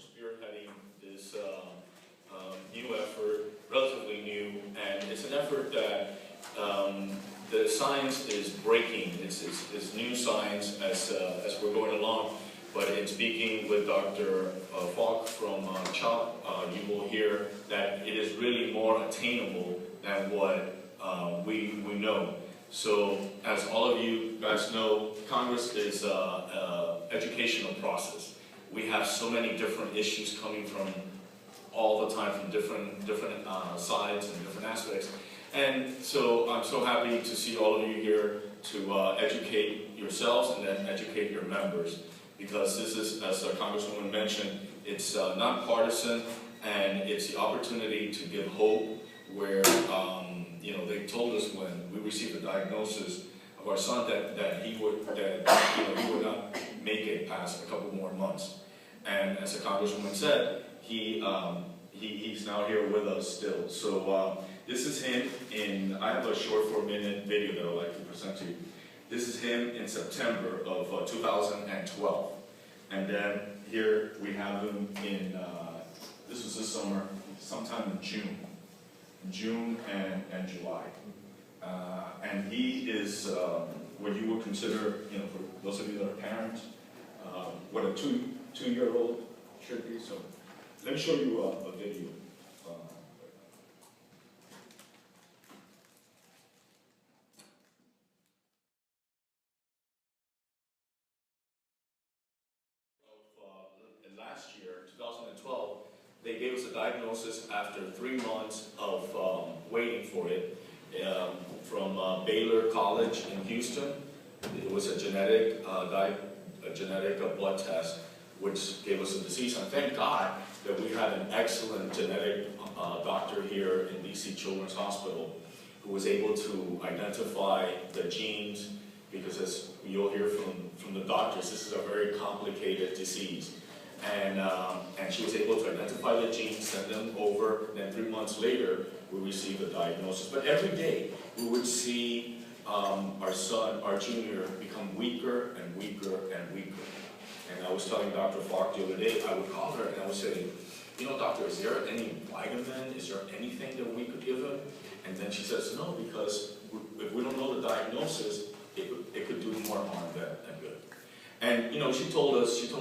spearheading this new effort, relatively new, and it's an effort that the science is breaking. It's new science as we're going along. But in speaking with Dr. Falk from CHOP, you will hear that it is really more attainable than what we know. So, as all of you guys know, Congress is an educational process. We have so many different issues coming from all the time from different sides and different aspects. And so I'm so happy to see all of you here to educate yourselves and then educate your members. Because this is, as Congresswoman mentioned, it's not partisan, and it's the opportunity to give hope where, you know, they told us when we received the diagnosis of our son that he would not make it past a couple more months. And as the Congresswoman said, he's now here with us still. So this is him in, I have a short 4-minute video that I'd like to present to you. This is him in September of 2012. And then here we have him in, this was this summer, sometime in June and July. And he is what you would consider, you know, for those of you that are parents, what a two-year-old should be. So let me show you a video. Last year, 2012, they gave us a diagnosis after 3 months of waiting for it from Baylor College in Houston. It was a genetic blood test which gave us a disease. And thank God that we had an excellent genetic doctor here in DC Children's Hospital who was able to identify the genes, because as you'll hear from the doctors, this is a very complicated disease. And she was able to identify the genes, send them over, and then 3 months later, we received the diagnosis. But every day, we would see our son, our junior, become weaker and weaker and weaker. And I was telling Dr. Falk the other day, I would call her and I would say, you know, doctor, is there any vitamin? Is there anything that we could give him? And then she says, no, because if we don't know the diagnosis, it could do more harm than good. And, you know, she told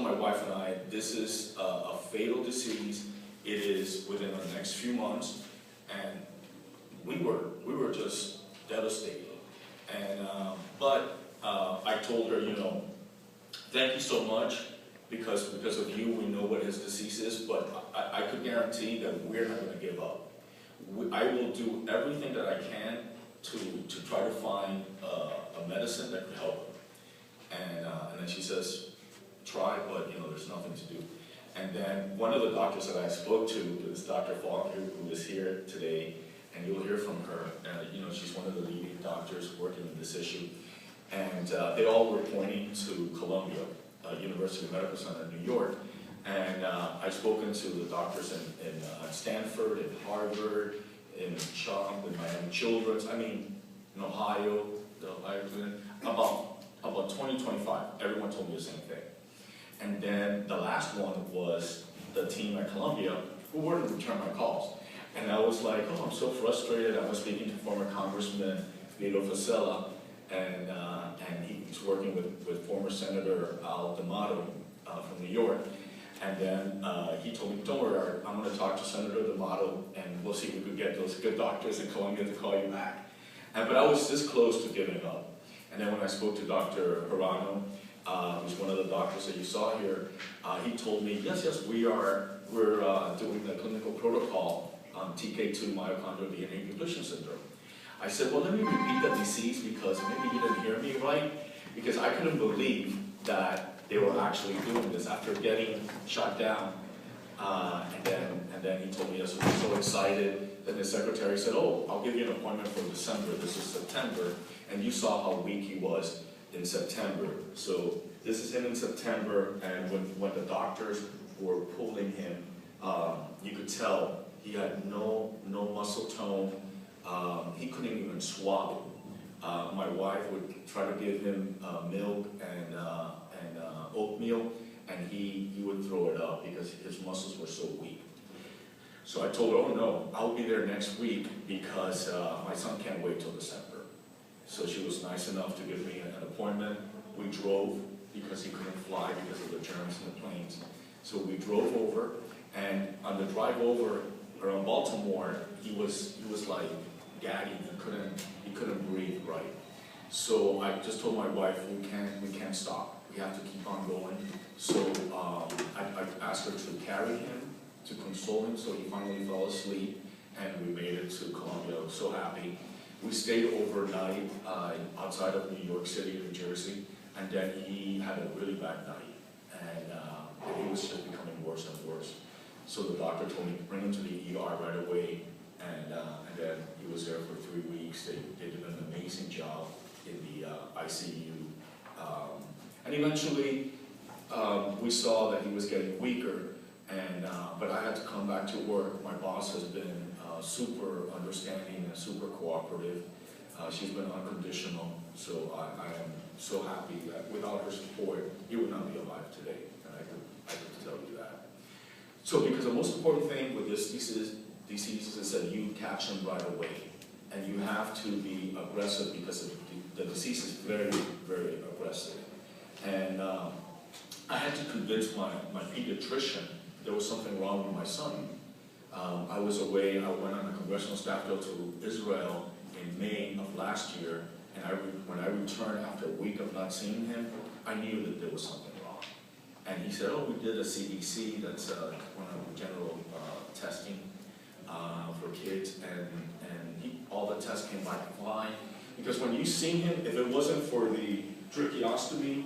my wife and I, this is a fatal disease. It is within the next few months. And we were just devastated. And, but I told her, you know, thank you so much, because of you, we know what his disease is, but I could guarantee that we're not going to give up. I will do everything that I can to try to find a medicine that could help him. And then she says, try, but you know, there's nothing to do. And then one of the doctors that I spoke to is Dr. Falk, who is here today, and you'll hear from her. You know, she's one of the leading doctors working on this issue. And they all were pointing to Columbia, University Medical Center in New York. And I've spoken to the doctors in Stanford, in Harvard, in CHOP, in Miami Children's, I mean, in Ohio, about 20, 25, everyone told me the same thing. And then the last one was the team at Columbia who wouldn't return my calls. And I was like, oh, I'm so frustrated. I was speaking to former Congressman Mito and he's working with former Senator Al D'Amato from New York. And then he told me, don't worry, Art, I'm going to talk to Senator D'Amato and we'll see if we could get those good doctors in Columbia to call you back. But I was this close to giving up. And then when I spoke to Dr. Hirano, who's one of the doctors that you saw here, he told me, yes, we're doing the clinical protocol on TK2 mitochondrial DNA depletion syndrome. I said, well, let me repeat the disease because maybe you didn't hear me right, because I couldn't believe that they were actually doing this after getting shot down. And then he told me, yes, he was so excited. Then the secretary said, oh, I'll give you an appointment for December. This is September. And you saw how weak he was in September. So this is him in September, and when the doctors were pulling him, you could tell he had no muscle tone. He couldn't even swallow. My wife would try to give him milk and oatmeal, and he would throw it up because his muscles were so weak. So I told her, oh no, I'll be there next week because my son can't wait till December. So she was nice enough to give me an appointment. We drove because he couldn't fly because of the germs in the planes. So we drove over, and on the drive over around Baltimore, he was like gagging. He couldn't breathe right. So I just told my wife, we can't stop. We have to keep on going. So I asked her to carry him, to console him, so he finally fell asleep, and we made it to Columbia. I was so happy. We stayed overnight outside of New York City, New Jersey, and then he had a really bad night, and he was just becoming worse and worse. So the doctor told me to bring him to the ER right away, and then he was there for 3 weeks. They did an amazing job in the ICU, and eventually we saw that he was getting weaker, but I had to come back to work. My boss has been super understanding and super cooperative. She's been unconditional, so I am so happy that without her support, he would not be alive today, and I could tell you that. So because the most important thing with this disease is that you catch them right away, and you have to be aggressive because the disease is very, very aggressive. And I had to convince my pediatrician there was something wrong with my son. I was away. I went on a congressional staff tour to Israel in May of last year, and when I returned after a week of not seeing him, I knew that there was something wrong. And he said, oh, we did a CDC, that's one of the general testing for kids, and all the tests came back fine. Because when you see him, if it wasn't for the tracheostomy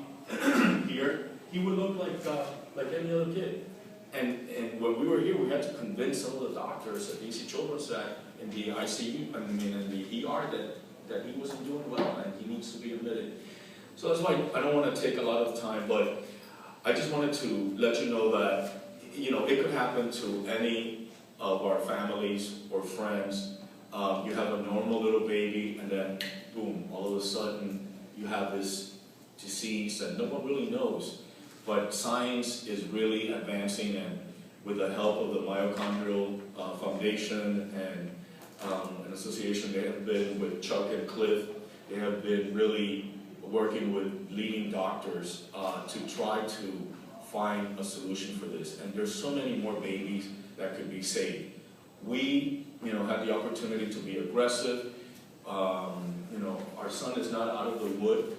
here, he would look like any other kid. And when we were here, we had to convince some of the doctors at DC Children's that in the ICU, in the ER, that he wasn't doing well and he needs to be admitted. So that's why I don't want to take a lot of time, but I just wanted to let you know that, it could happen to any of our families or friends. You have a normal little baby, and then boom, all of a sudden you have this disease that no one really knows. But science is really advancing, and with the help of the Mitochondrial Foundation and an association, they have been with Chuck and Cliff, they have been really working with leading doctors to try to find a solution for this. And there's so many more babies that could be saved. We, had the opportunity to be aggressive. Our son is not out of the wood,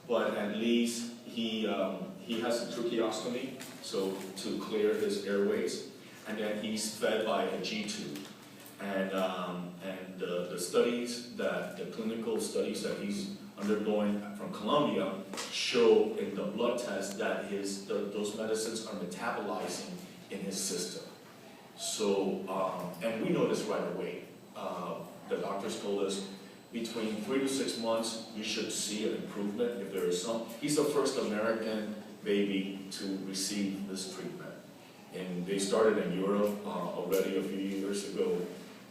but at least he has a tracheostomy, so to clear his airways, and then he's fed by a G-tube. And the studies, the clinical studies that he's undergoing from Columbia show in the blood test that those medicines are metabolizing in his system. So, and we noticed right away. The doctors told us between 3 to 6 months, you should see an improvement if there is some. He's the first American baby to receive this treatment. And they started in Europe already a few years ago,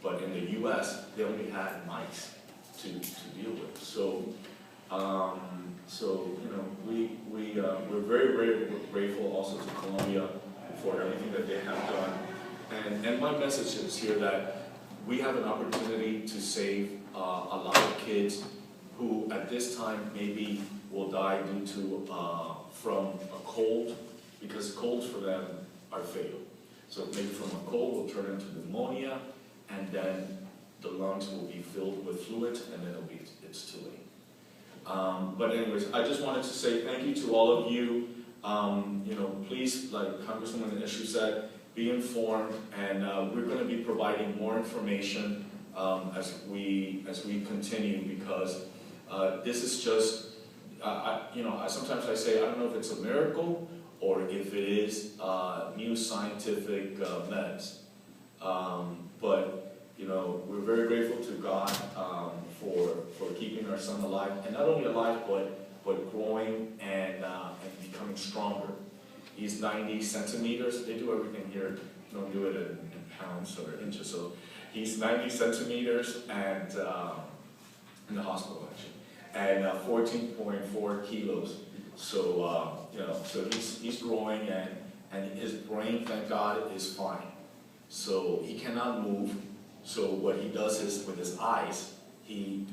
but in the US, they only had mice to deal with. So, we're very, very grateful also to Columbia for everything that they have done. And my message is here that we have an opportunity to save a lot of kids who at this time maybe will die due to from a cold, because colds for them are fatal. So maybe from a cold will turn into pneumonia, and then the lungs will be filled with fluid, and then it's too late. But anyways, I just wanted to say thank you to all of you. Please, like Congresswoman Ishu said, be informed, and we're going to be providing more information as we continue, because this is just, sometimes I say, I don't know if it's a miracle or if it is new scientific meds. But we're very grateful to God for keeping our son alive, and not only alive, but growing and becoming stronger. He's 90 centimeters. They do everything here. They don't do it in pounds or inches. So he's 90 centimeters and in the hospital actually, and 14.4 kilos. So so he's growing and his brain, thank God, is fine. So he cannot move. So what he does is with his eyes, he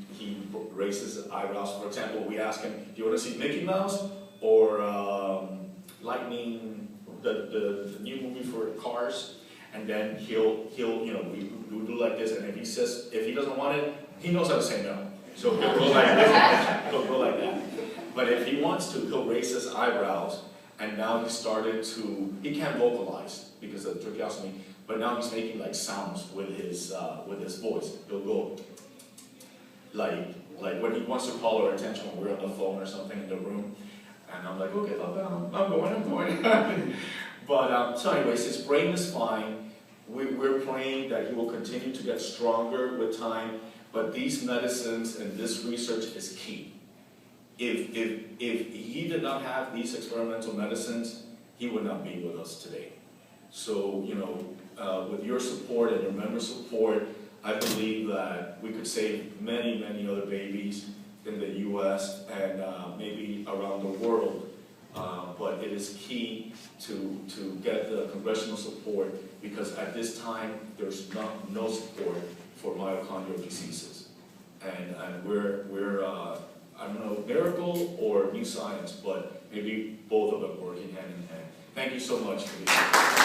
raises his eyebrows. For example, we ask him, do you want to see Mickey Mouse or Lightning, the new movie for Cars? And then he'll we do like this, and if he doesn't want it, he knows how to say no. So he'll go like this, he'll go like that. But if he wants to, he'll raise his eyebrows, and now he can't vocalize because of the tracheostomy, but now he's making like sounds with his voice. He'll go like when he wants to call our attention when we're on the phone or something in the room, and I'm like, okay, I'm going. But so anyways, his brain is fine. We're praying that he will continue to get stronger with time, but these medicines and this research is key. If he did not have these experimental medicines, he would not be with us today. So, with your support and your member support, I believe that we could save many, many other babies in the U.S. and maybe around the world. But it is key to get the congressional support, because at this time there's no support for mitochondrial diseases, and we're I don't know, miracle or new science, but maybe both of them working hand in hand. Thank you so much for being here.